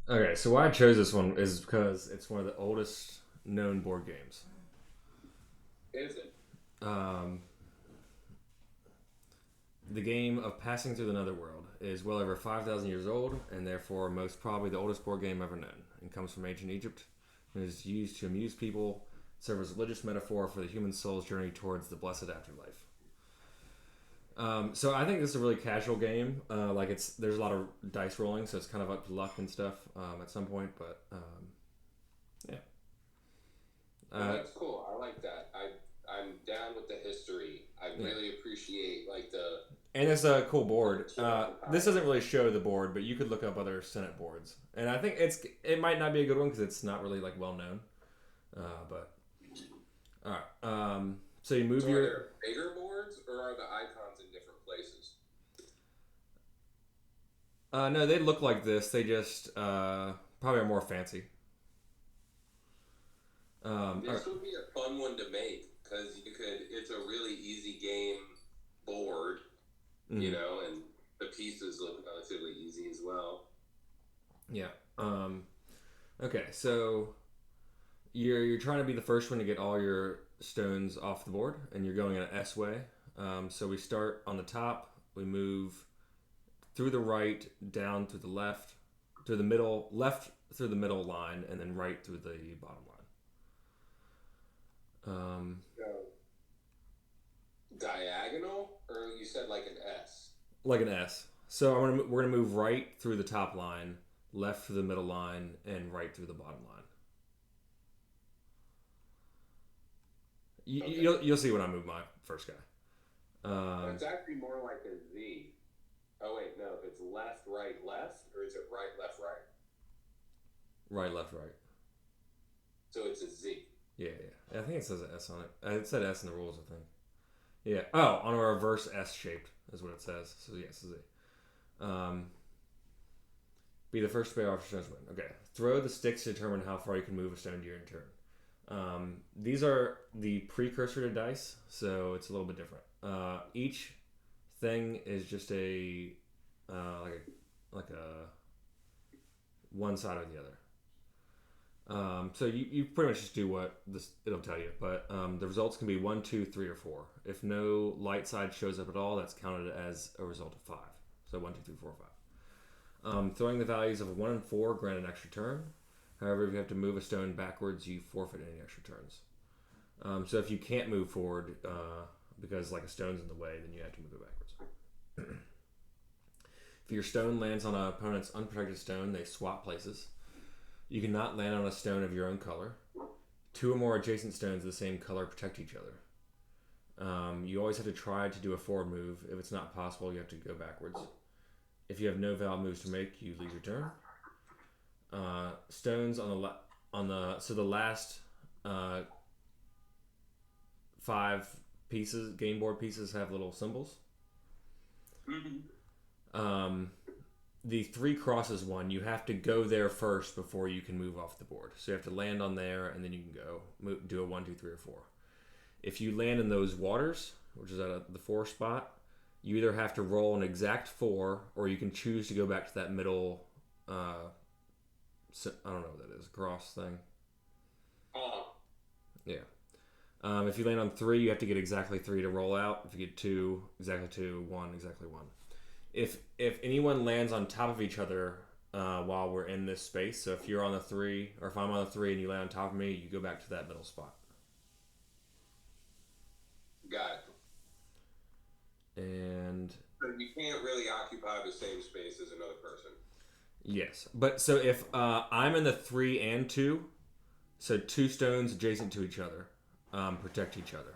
Okay, so why I chose this one is because it's one of the oldest known board games. Is it? Um, the game of passing through the netherworld is well over 5,000 years old, and therefore most probably the oldest board game ever known. It comes from ancient Egypt and is used to amuse people, serve as a religious metaphor for the human soul's journey towards the blessed afterlife. So I think this is a really casual game. Like there's a lot of dice rolling, so it's kind of up to luck and stuff at some point. But yeah, No, uh, that's cool. I like that. I'm down with the history. I yeah. really appreciate like the And it's a cool board. historical This doesn't context. really show the board, but you could look up other Senet boards, and I think it might not be a good one because it's not really like well known. But all right. So you move So are your. there bigger boards or are the icons in different places? No, they look like this. They just probably are more fancy. All right. This would be a fun one to make because you could. It's a really easy game board, Mhm. and the pieces look relatively easy as well. Yeah. Okay. So you're trying to be the first one to get all your stones off the board, and you're going in an S way. So we start on the top. We move through the right, down through the left, through the middle, left through the middle line, and then right through the bottom line. So diagonal, or you said like an S? Like an S. So we're gonna move right through the top line, left through the middle line, and right through the bottom line. Okay. You'll see when I move my first guy. It's actually more like a Z. Oh wait, no. If it's left, right, left, or is it right, left, right? Right, left, right. So it's a Z. Yeah, yeah. I think it says an S on it. It said S in the rules, I think. Yeah. Oh, on a reverse S shaped is what it says. So yes, Z. Um, be the first to pay off your stones win. Okay. Throw the sticks to determine how far you can move a stone during your turn. These are the precursor to dice, so it's a little bit different. Each thing is just a like a one side or the other. So you pretty much just do what this it'll tell you, but the results can be one, two, three, or four. If no light side shows up at all, that's counted as a result of five. So one, two, three, four, five. Throwing the values of one and four grant an extra turn. However, if you have to move a stone backwards, you forfeit any extra turns. So if you can't move forward because like a stone's in the way, then you have to move it backwards. If your stone lands on an opponent's unprotected stone, they swap places. You cannot land on a stone of your own color. Two or more adjacent stones of the same color protect each other. You always have to try to do a forward move. If it's not possible, you have to go backwards. If you have no valid moves to make, you lose your turn. Stones so the last uh, five pieces, game board pieces, have little symbols. Mm-hmm. Um, the three crosses one, you have to go there first before you can move off the board. So you have to land on there, and then you can do a one, two, three, or four. If you land in those waters, which is at the four spot, you either have to roll an exact four, or you can choose to go back to that middle. I don't know what that is. Cross thing. Oh, Yeah. If you land on three, you have to get exactly three to roll out. If you get two, exactly two, one, exactly one. If anyone lands on top of each other while we're in this space, so if you're on the three, or if I'm on the three and you land on top of me, you go back to that middle spot. got it. And So you can't really occupy the same space as another person. yes, but so if I'm in the three and two, so two stones adjacent to each other protect each other.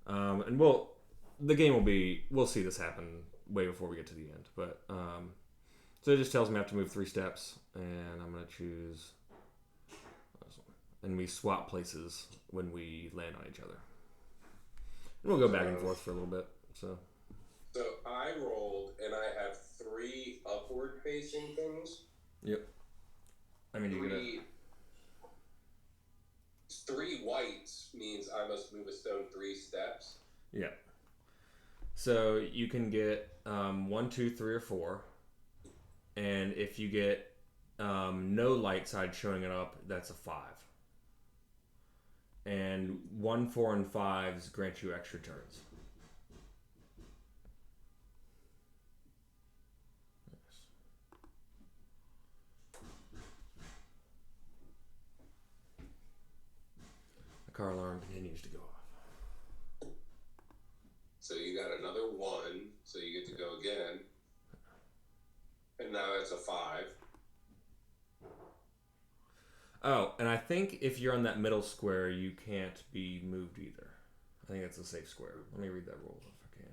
And the game will be, we'll see this happen way before we get to the end. But so it just tells me I have to move three steps, and I'm gonna choose, and we swap places when we land on each other. And we'll go back and So, forth for a little bit. So so I rolled, and I have three upward facing things. yep. I mean, you get it. Three, three whites means I must move a stone three steps. Yeah. So you can get one, two, three, or four. And if you get no light side showing it up, that's a 5. And 1, 4, and 5s grant you extra turns. The car alarm continues to go off. So you got another 1, so you get to go again. And now it's a 5. Oh, and I think if you're on that middle square, you can't be moved either. I think that's a safe square. Let me read that rule if I can.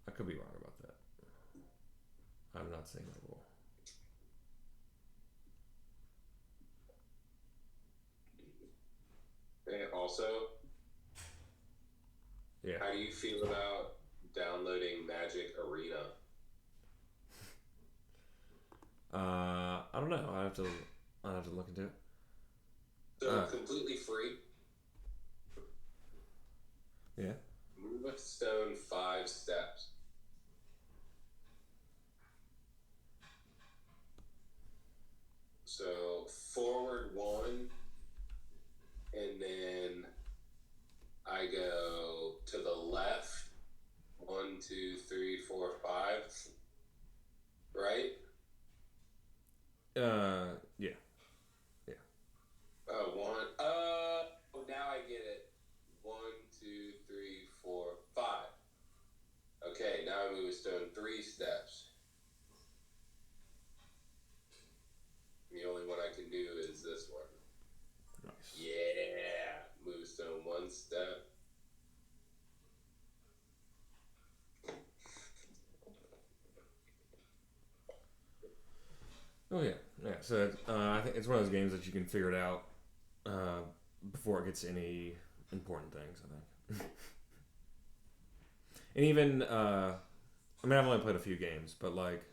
I could be wrong about that. I'm not saying that rule. And also, Yeah. how do you feel about downloading Magic Arena? I don't know. I have to look into it. So completely free. Yeah. Move a stone 5 steps. So forward 1, and then I go to the left 1, 2, 3, 4, 5. Right? Yeah. One. Oh, now I get it. 1, 2, 3, 4, 5. Okay, now I move a stone 3 steps. The only one I can do is this one. Nice. Yeah. Move a stone 1 step. Oh yeah. So I think it's one of those games that you can figure it out before it gets to any important things. I think. And even I mean, I've only played a few games, but like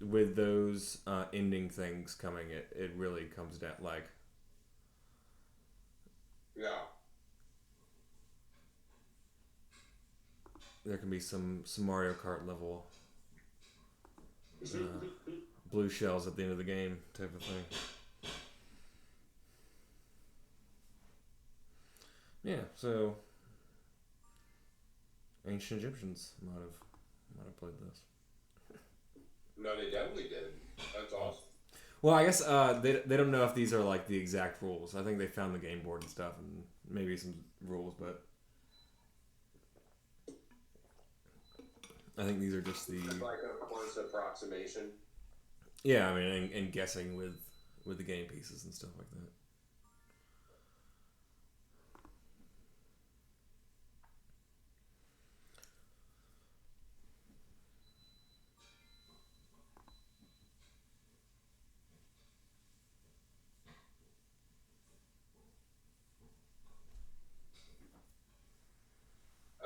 with those ending things coming, it really comes down like. Yeah. There can be some Mario Kart level blue shells at the end of the game type of thing. Yeah, so ancient Egyptians might have played this. No, they definitely did. That's awesome. Well, I guess they don't know if these are like the exact rules. I think they found the game board and stuff, and maybe some rules, but I think these are just the like a close approximation. Yeah, I mean, and guessing with the game pieces and stuff like that.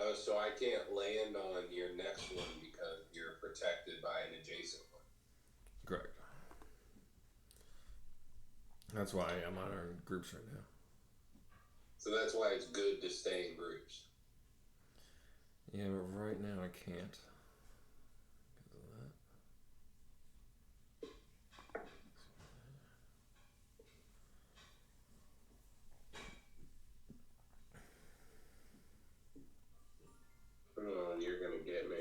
Oh, so I can't land on your next one because you're protected by an adjacent one. Correct. That's why I'm on our groups right now. So that's why it's good to stay in groups. Yeah, but right now I can't. Oh, you're gonna get me.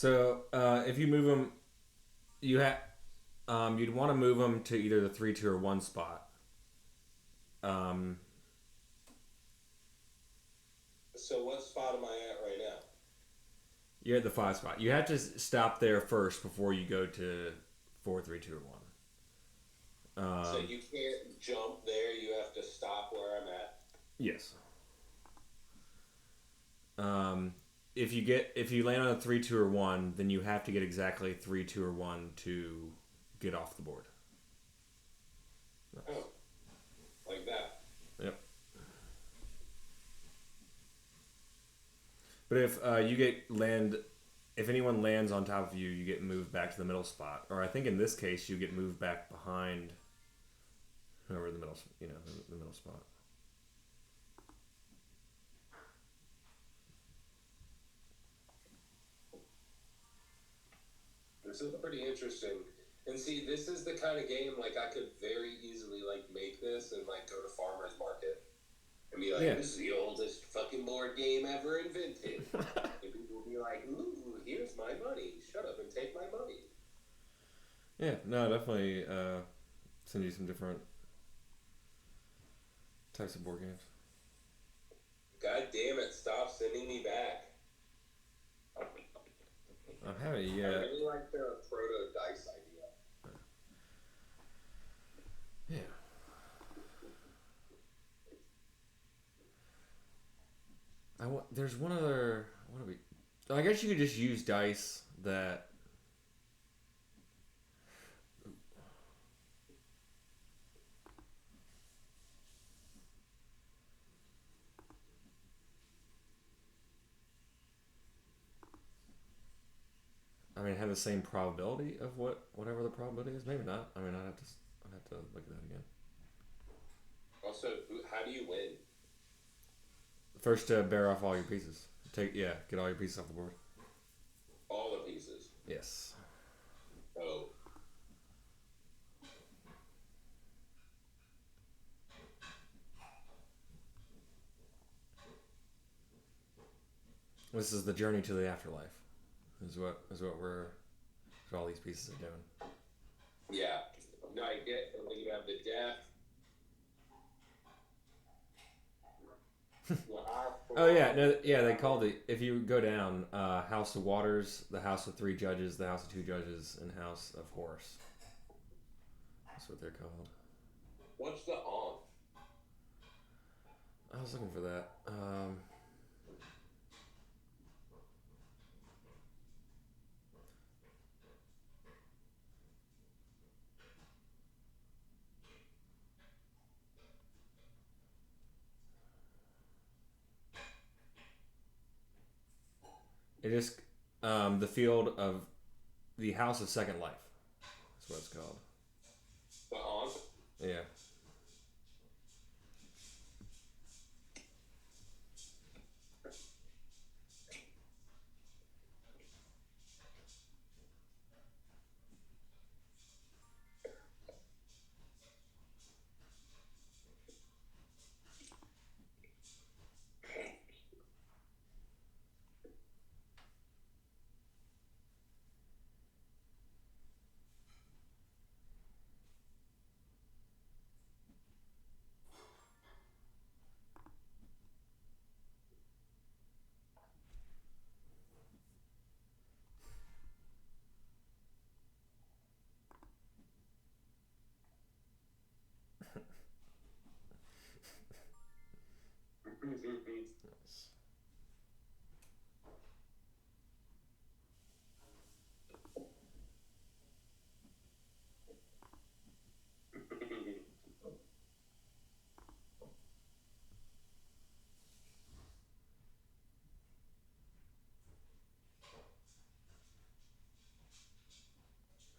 So if you move them, you have you'd want to move them to either the 3, 2, or 1 spot. Um, So what spot am I at right now? you're at the 5 spot. You have to stop there first before you go to 4, 3, 2, or 1. So you can't jump there. You have to stop where I'm at. Yes. If you land on a 3, 2, or 1, then you have to get exactly 3, 2, or 1 to get off the board. Nice. Oh, like that. Yep. But if anyone lands on top of you, you get moved back to the middle spot. Or I think in this case, you get moved back behind whoever the middle spot. This is pretty interesting. And see, this is the kind of game like I could very easily like make this and like go to farmer's market and be like, this is the oldest fucking board game ever invented. And people will be like, ooh, here's my money. Shut up and take my money. Yeah, no, definitely send you some different types of board games. God damn it, stop sending me back. I haven't yet. I really like the proto dice idea. Yeah. There's one other. What do we? I guess you could just use dice that. I mean, have the same probability of whatever the probability is. Maybe not. I mean, I'd have to look at that again. Also, how do you win? First to bear off all your pieces. Get all your pieces off the board. All the pieces. Yes. Oh. This is the journey to the afterlife. Is what all these pieces are doing. Yeah. No, I get. And then you have the death. Oh yeah, no, yeah. They called it. If you go down, House of Waters, the House of 3 Judges, the House of 2 Judges, and House of Horse. That's what they're called. What's the on? I was looking for that. It is the field of the House of Second Life. That's what it's called. The on? Yeah.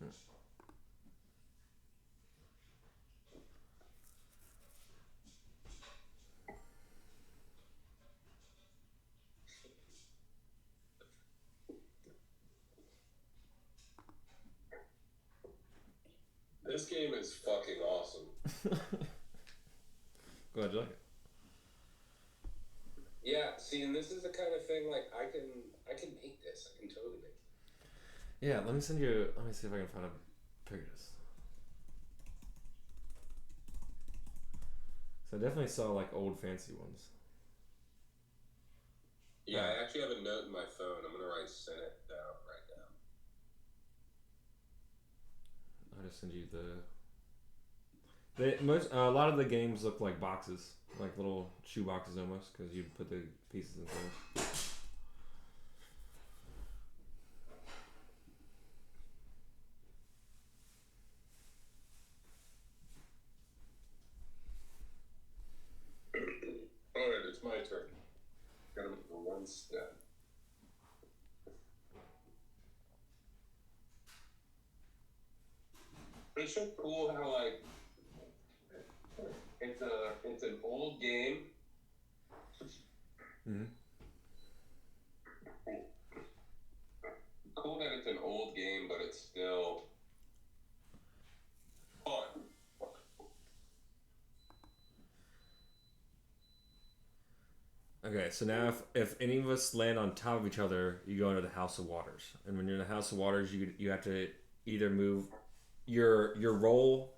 Nice. This game is fucking awesome. Glad you like it. Yeah, see, and this is the kind of thing like I can make this. I can totally make it. Yeah, let me send you. Let me see if I can find a picture. So I definitely saw like old fancy ones. Yeah, I actually have a note in my phone. I'm gonna write Senet down right now. I'll just send you a lot of the games look like boxes, like little shoe boxes almost, because you put the pieces in those. Alright, it's my turn. Gotta move for one step. It's so cool how like it's an old game. Mm-hmm. Cool that it's an old game, but it's still fun. Okay, so now if any of us land on top of each other, you go into the House of Waters, and when you're in the House of Waters, you have to either move your roll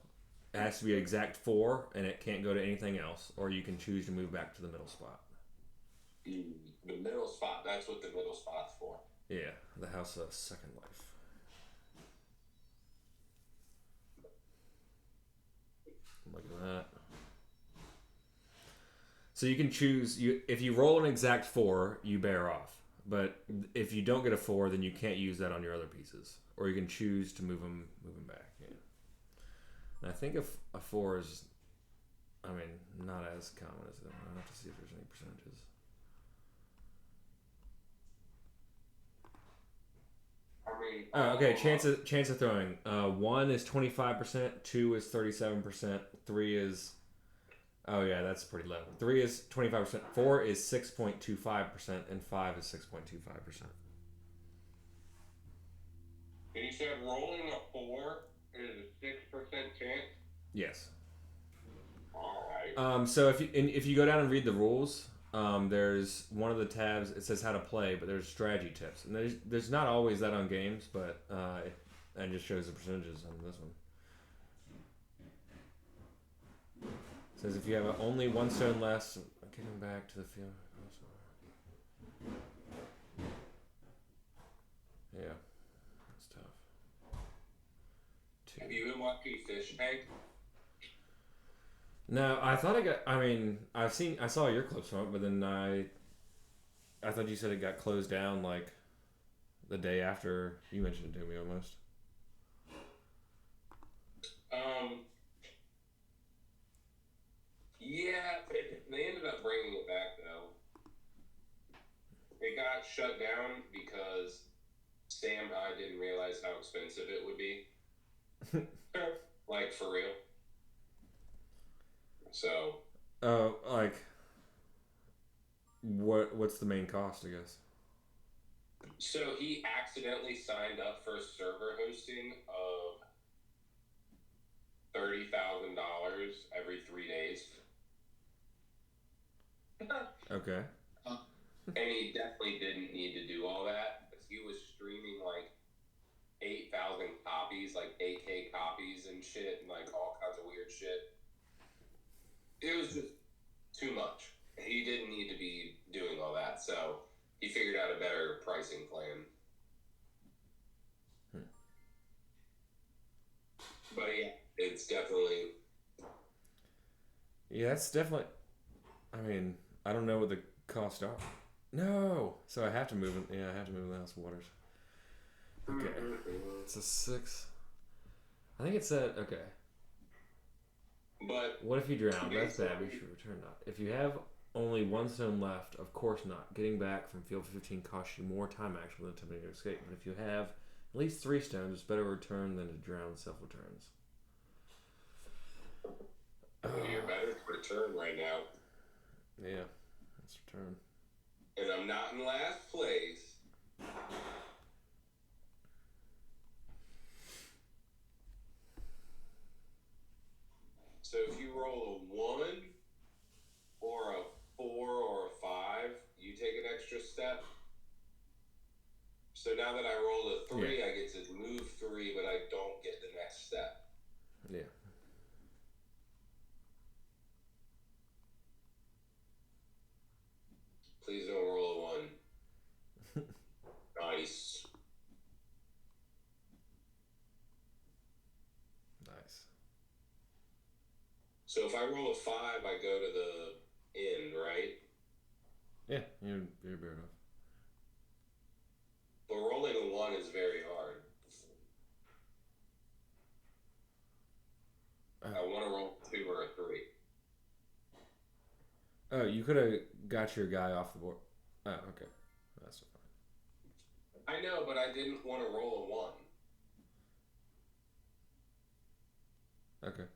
has to be exact 4, and it can't go to anything else, or you can choose to move back to the middle spot. The middle spot. That's what the middle spot's for. Yeah, the House of Second Life. Look at that. So you can choose. If you roll an exact 4, you bear off. But if you don't get a 4, then you can't use that on your other pieces, or you can choose to move them back. Yeah. And I think if a 4 is, I mean, not as common as them. I have to see if there's any percentages. Oh, okay. Chance of throwing. 1 is 25%. 2 is 37%. 3 is. Oh yeah, that's pretty low. 3 is 25%. 4 is 6.25%, and 5 is 6.25%. And you said rolling a 4 is a 6% chance. Yes. All right. So if you go down and read the rules, there's one of the tabs. It says how to play, but there's strategy tips, and there's not always that on games, but it just shows the percentages on this one. It says if you have only 1 stone left, getting back to the field. Yeah, that's tough. 2. Have you been watching Fish Tank? No, I thought I saw your clips from it, but then I thought you said it got closed down like the day after you mentioned it to me almost. Yeah, they ended up bringing it back though. It got shut down because Sam High didn't realize how expensive it would be. Like, for real. So. Like, what's the main cost, I guess? So he accidentally signed up for server hosting of $30,000 every 3 days. Okay. And he definitely didn't need to do all that, because he was streaming like 8,000 copies, like 8K copies and shit, and like all kinds of weird shit. It was just too much. He didn't need to be doing all that, so he figured out a better pricing plan. But yeah, it's definitely. Yeah, it's definitely. I mean, I don't know what the costs are. No, so I have to move it. Yeah, I have to move the House of Waters. Okay, it's a 6. I think it said okay. But what if you drown? That's bad. We should return not. If you have only 1 stone left, of course not. Getting back from field 15 costs you more time actually than attempting to escape. But if you have at least 3 stones, it's better to return than to drown. Self-returns. You're better to return right now. Yeah, let's return. And I'm not in last place. So if you roll a 1 or a 4 or a 5, you take an extra step. So now that I rolled a 3, I get to move 3, but I don't get the next step. Yeah. Please don't roll a 1. Nice. Nice. So if I roll a 5, I go to the end, right? Yeah, you're better off. But rolling a 1 is very hard. I want to roll a 2 or a 3. Oh, you could have got your guy off the board. Oh, okay. That's fine. I know, but I didn't want to roll a 1. Okay.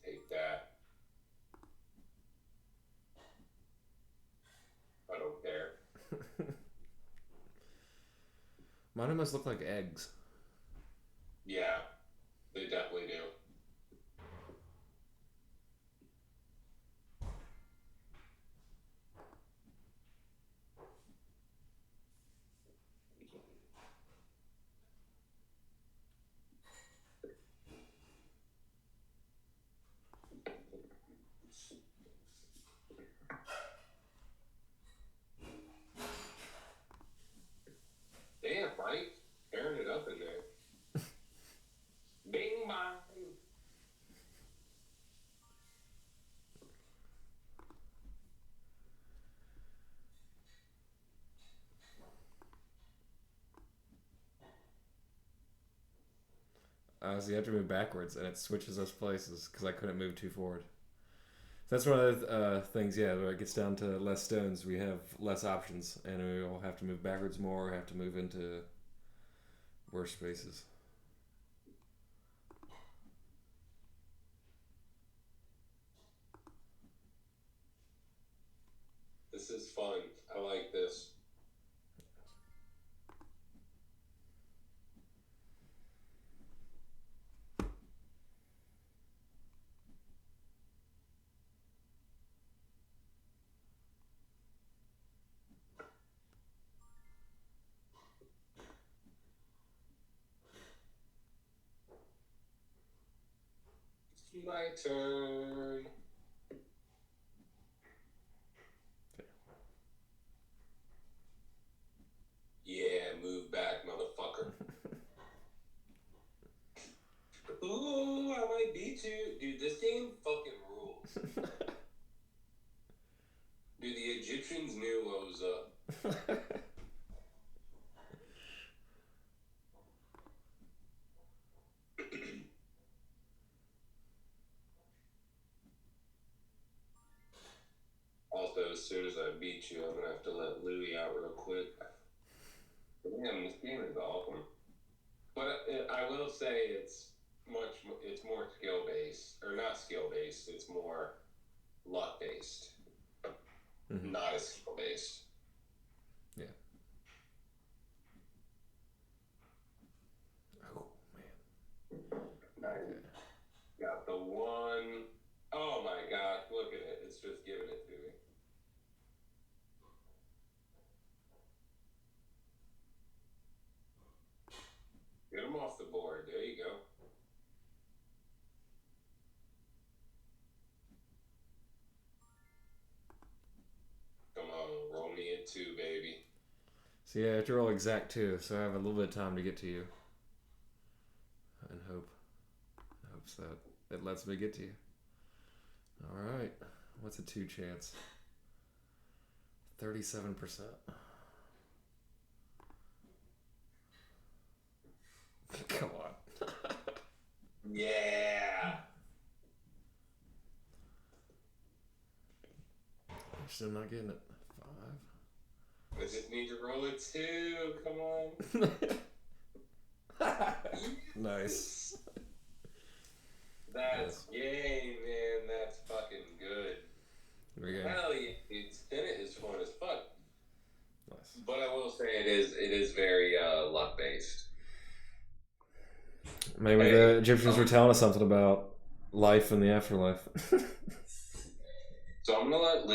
Take that. I don't care. Mine almost look like eggs. Yeah, they definitely do. Damn, Mike. Tearing it up in there. Bing bang. So you have to move backwards, and it switches us places because I couldn't move too forward. So that's one of the things, yeah, where it gets down to less stones, we have less options, and we will have to move backwards more, have to move into worse spaces. This is fun. I like this. My turn. Yeah, move back, motherfucker. Ooh, I might beat you. Dude, this game fucking rules. Dude, the Egyptians knew what was up. Also, as soon as I beat you, I'm gonna have to let Louis out real quick. Damn, this game is awesome. But I will say it's more skill based, or not skill based. It's more luck based, not as skill based. Yeah. Oh man. Okay. Got the 1. Oh my gosh, look at it. It's just giving it to me. Get him off the board. There you go. Come on, roll me a 2, baby. So yeah, I have to roll exact 2, so I have a little bit of time to get to you. And hopes that it lets me get to you. Alright. What's a 2 chance? 37%. Come on. Yeah. I'm still not getting it. 5. I just need to roll a 2. Come on. Nice. That's game, man. That's fucking good. There we go. Hell yeah, dude. Senet is fun as fuck. Nice. But I will say it is very luck based. Maybe the Egyptians were telling us something about life and the afterlife. So I'm gonna let Liz